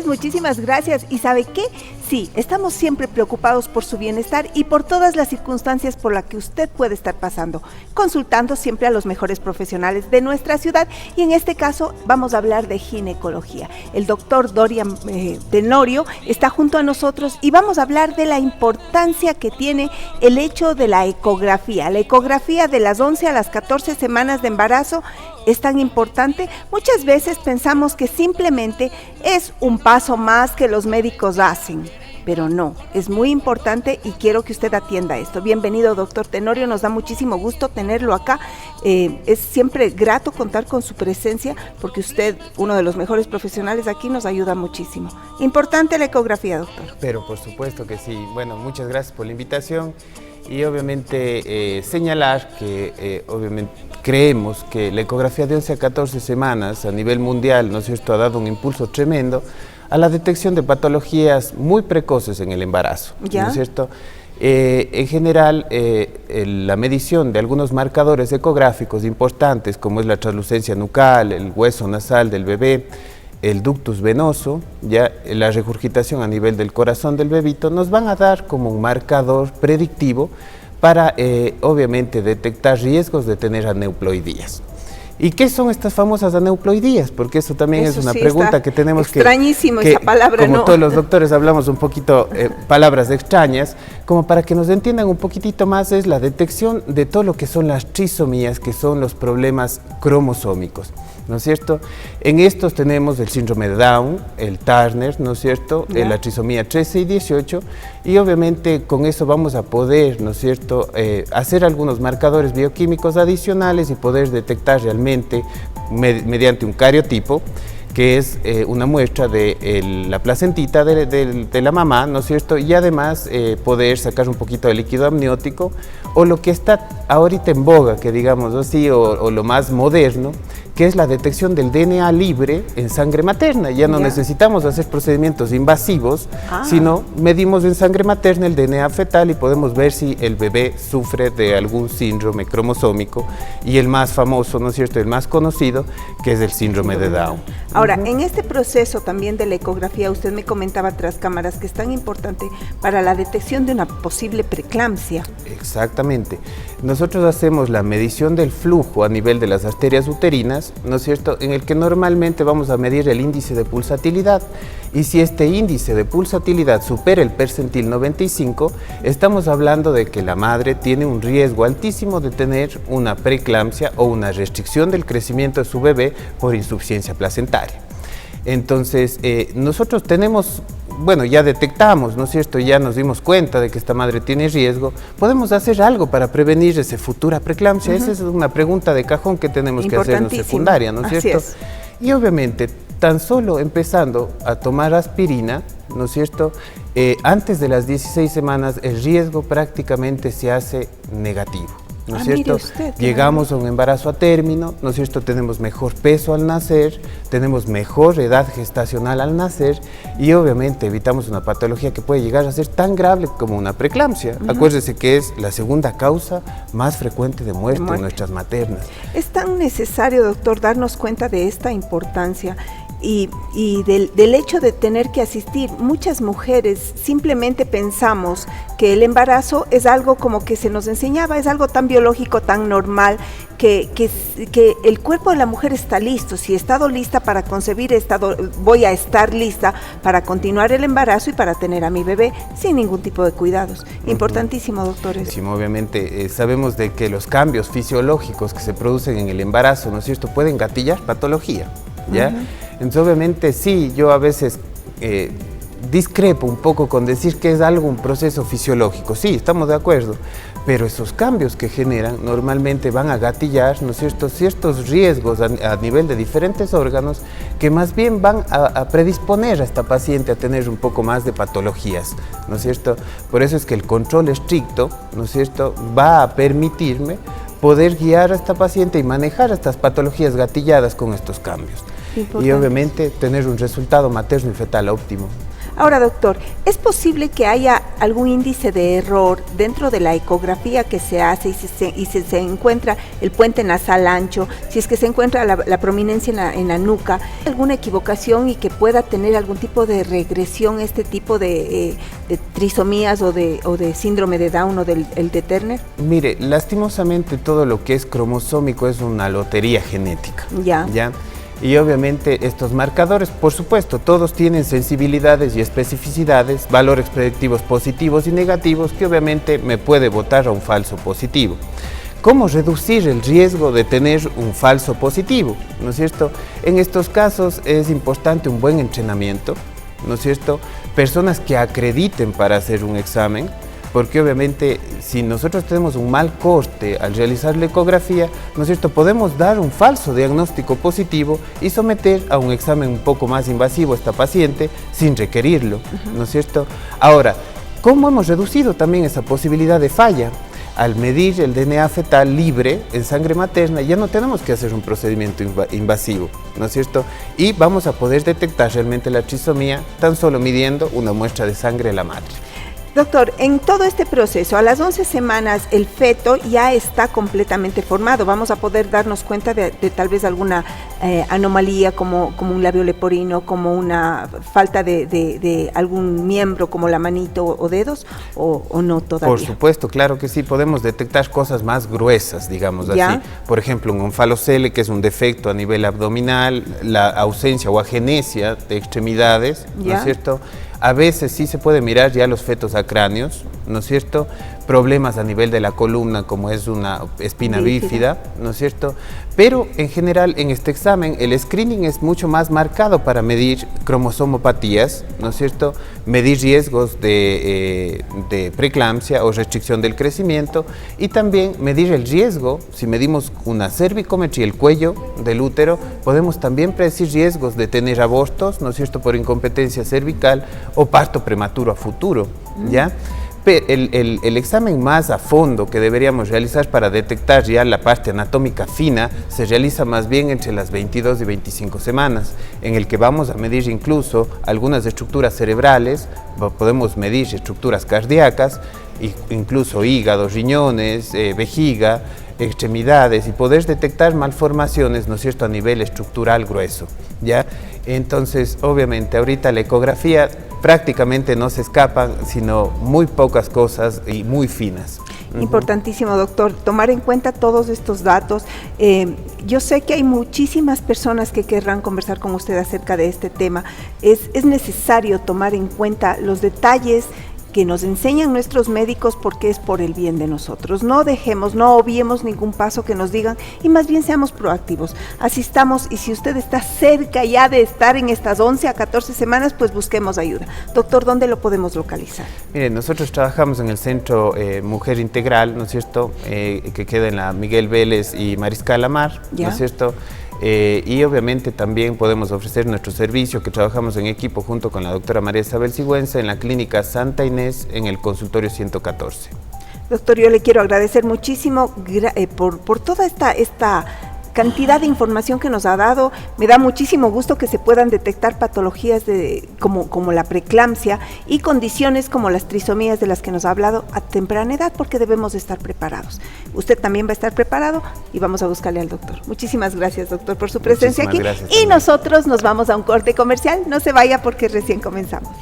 Muchísimas gracias. ¿Y sabe qué? Sí, estamos siempre preocupados por su bienestar y por todas las circunstancias por las que usted puede estar pasando, consultando siempre a los mejores profesionales de nuestra ciudad, y en este caso vamos a hablar de ginecología. El doctor Dorian Tenorio está junto a nosotros y vamos a hablar de la importancia que tiene el hecho de la ecografía. La ecografía de las 11 a las 14 semanas de embarazo es tan importante. Muchas veces pensamos que simplemente es un paso más que los médicos hacen, pero no, es muy importante y quiero que usted atienda esto. Bienvenido, doctor Tenorio, nos da muchísimo gusto tenerlo acá. Es siempre grato contar con su presencia porque usted, uno de los mejores profesionales aquí, nos ayuda muchísimo. Importante la ecografía, doctor. Pero por supuesto que sí. Bueno, muchas gracias por la invitación. Y obviamente señalar que obviamente creemos que la ecografía de 11 a 14 semanas a nivel mundial, ¿no es cierto?, ha dado un impulso tremendo a la detección de patologías muy precoces en el embarazo, ¿no es cierto? En general, la medición de algunos marcadores ecográficos importantes, como es la translucencia nucal, el hueso nasal del bebé, el ductus venoso, ya la regurgitación a nivel del corazón del bebito, nos van a dar como un marcador predictivo para obviamente detectar riesgos de tener aneuploidías. ¿Y qué son estas famosas aneuploidías? Porque eso también es una pregunta que tenemos que... Extrañísimo esa palabra, como ¿no? Todos los doctores hablamos un poquito palabras extrañas, como para que nos entiendan un poquitito más, es la detección de todo lo que son las trisomías, que son los problemas cromosómicos, ¿no es cierto? En estos tenemos el síndrome de Down, el Turner, ¿no es cierto? La trisomía 13 y 18, y obviamente con eso vamos a poder, ¿no es cierto?, hacer algunos marcadores bioquímicos adicionales y poder detectar realmente mediante un cariotipo, que es una muestra de la placentita de la mamá, ¿no es cierto? Y además poder sacar un poquito de líquido amniótico, o lo que está ahorita en boga, que digamos así, o lo más moderno, que es la detección del DNA libre en sangre materna. Ya no necesitamos hacer procedimientos invasivos, sino medimos en sangre materna el DNA fetal y podemos ver si el bebé sufre de algún síndrome cromosómico, y el más famoso, ¿no es cierto?, el más conocido, que es el síndrome de Down. Ahora, en este proceso también de la ecografía, usted me comentaba tras cámaras que es tan importante para la detección de una posible preeclampsia. Exactamente. Nosotros hacemos la medición del flujo a nivel de las arterias uterinas, ¿no es cierto?, en el que normalmente vamos a medir el índice de pulsatilidad, y si este índice de pulsatilidad supera el percentil 95, estamos hablando de que la madre tiene un riesgo altísimo de tener una preeclampsia o una restricción del crecimiento de su bebé por insuficiencia placentaria. Entonces, nosotros tenemos, bueno, ya detectamos, ¿no es cierto?, ya nos dimos cuenta de que esta madre tiene riesgo, ¿podemos hacer algo para prevenir esa futura preeclampsia? Esa es una pregunta de cajón que tenemos que hacer en secundaria, ¿no es cierto? Y obviamente, tan solo empezando a tomar aspirina, ¿no es cierto?, antes de las 16 semanas el riesgo prácticamente se hace negativo, ¿no es cierto? Usted, llegamos a un embarazo a término, ¿no es cierto? Tenemos mejor peso al nacer, tenemos mejor edad gestacional al nacer, y obviamente evitamos una patología que puede llegar a ser tan grave como una preeclampsia. Acuérdese que es la segunda causa más frecuente de muerte en nuestras maternas. Es tan necesario, doctor, darnos cuenta de esta importancia y del hecho de tener que asistir. Muchas mujeres simplemente pensamos que el embarazo es algo como que se nos enseñaba, es algo tan biológico, tan normal, que el cuerpo de la mujer está listo. Si he estado lista para concebir, voy a estar lista para continuar el embarazo y para tener a mi bebé sin ningún tipo de cuidados. Importantísimo, doctores. Sí, obviamente sabemos de que los cambios fisiológicos que se producen en el embarazo, ¿no es cierto?, pueden gatillar patología, ¿ya? Entonces, obviamente, sí, yo a veces discrepo un poco con decir que es un proceso fisiológico. Sí, estamos de acuerdo, pero esos cambios que generan normalmente van a gatillar, ¿no es cierto?, ciertos riesgos a nivel de diferentes órganos que más bien van a predisponer a esta paciente a tener un poco más de patologías, ¿no es cierto? Por eso es que el control estricto, ¿no es cierto?, va a permitirme poder guiar a esta paciente y manejar estas patologías gatilladas con estos cambios. Y obviamente tener un resultado materno y fetal óptimo. Ahora, doctor, ¿es posible que haya algún índice de error dentro de la ecografía que se hace y si se encuentra el puente nasal ancho, si es que se encuentra la prominencia en la nuca, alguna equivocación y que pueda tener algún tipo de regresión este tipo de trisomías o de síndrome de Down o el de Turner? Mire, lastimosamente todo lo que es cromosómico es una lotería genética. ¿Ya? Y obviamente estos marcadores, por supuesto, todos tienen sensibilidades y especificidades, valores predictivos positivos y negativos que obviamente me puede botar a un falso positivo. ¿Cómo reducir el riesgo de tener un falso positivo? ¿No es cierto? En estos casos es importante un buen entrenamiento, ¿no es cierto? Personas que acrediten para hacer un examen, porque obviamente si nosotros tenemos un mal corte al realizar la ecografía, ¿no es cierto?, podemos dar un falso diagnóstico positivo y someter a un examen un poco más invasivo a esta paciente sin requerirlo, ¿no es cierto? Ahora, ¿cómo hemos reducido también esa posibilidad de falla? Al medir el DNA fetal libre en sangre materna, ya no tenemos que hacer un procedimiento invasivo, ¿no es cierto? Y vamos a poder detectar realmente la trisomía tan solo midiendo una muestra de sangre de la madre. Doctor, en todo este proceso, a las 11 semanas el feto ya está completamente formado. Vamos a poder darnos cuenta de tal vez alguna anomalía como un labio leporino, como una falta de algún miembro como la manito o dedos, o no todavía. Por supuesto, claro que sí, podemos detectar cosas más gruesas, digamos ¿Ya? así. Por ejemplo, un onfalocele, que es un defecto a nivel abdominal, la ausencia o agenesia de extremidades, ¿no es cierto? A veces sí se puede mirar ya los fetos acráneos, ¿no es cierto? Problemas a nivel de la columna, como es una espina bífida, ¿no es cierto? Pero en general en este examen el screening es mucho más marcado para medir cromosomopatías, ¿no es cierto? Medir riesgos de preeclampsia o restricción del crecimiento y también medir el riesgo, si medimos una cervicometría, el cuello del útero, podemos también predecir riesgos de tener abortos, ¿no es cierto?, por incompetencia cervical o parto prematuro a futuro, ¿ya? El examen más a fondo que deberíamos realizar para detectar ya la parte anatómica fina se realiza más bien entre las 22 y 25 semanas, en el que vamos a medir incluso algunas estructuras cerebrales, podemos medir estructuras cardíacas, incluso hígado, riñones, vejiga, extremidades y poder detectar malformaciones, ¿no es cierto?, a nivel estructural grueso, ¿ya? Entonces, obviamente, ahorita la ecografía prácticamente no se escapan, sino muy pocas cosas y muy finas. Importantísimo, doctor, tomar en cuenta todos estos datos. Yo sé que hay muchísimas personas que querrán conversar con usted acerca de este tema. Es necesario tomar en cuenta los detalles que nos enseñan nuestros médicos porque es por el bien de nosotros. No dejemos, no obviemos ningún paso que nos digan y más bien seamos proactivos. Asistamos y si usted está cerca ya de estar en estas 11 a 14 semanas, pues busquemos ayuda. Doctor, ¿dónde lo podemos localizar? Mire, nosotros trabajamos en el Centro Mujer Integral, ¿no es cierto?, que queda en la Miguel Vélez y Mariscal Amar, ¿no es cierto?, y obviamente también podemos ofrecer nuestro servicio que trabajamos en equipo junto con la doctora María Isabel Sigüenza en la Clínica Santa Inés en el consultorio 114. Doctor, yo le quiero agradecer muchísimo por toda esta cantidad de información que nos ha dado. Me da muchísimo gusto que se puedan detectar patologías como la preeclampsia y condiciones como las trisomías de las que nos ha hablado a temprana edad, porque debemos de estar preparados. Usted también va a estar preparado y vamos a buscarle al doctor. Muchísimas gracias, doctor, por su presencia aquí. Y nosotros nos vamos a un corte comercial. No se vaya porque recién comenzamos.